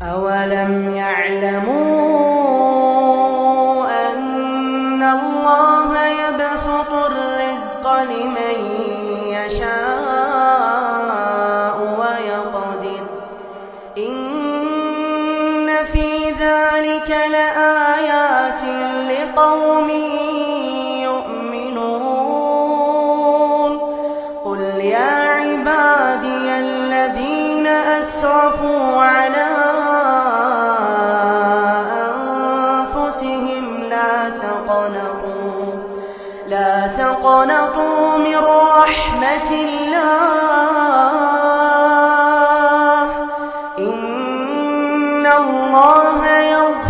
أولم يعلموا أن الله يبسط الرزق لمن يشاء ويقدر إن في ذلك لآيات لقوم يؤمنون قل يا عبادي الذين أسرفوا على أنفسهم لا تقنطوا من رحمة الله إن الله يغفر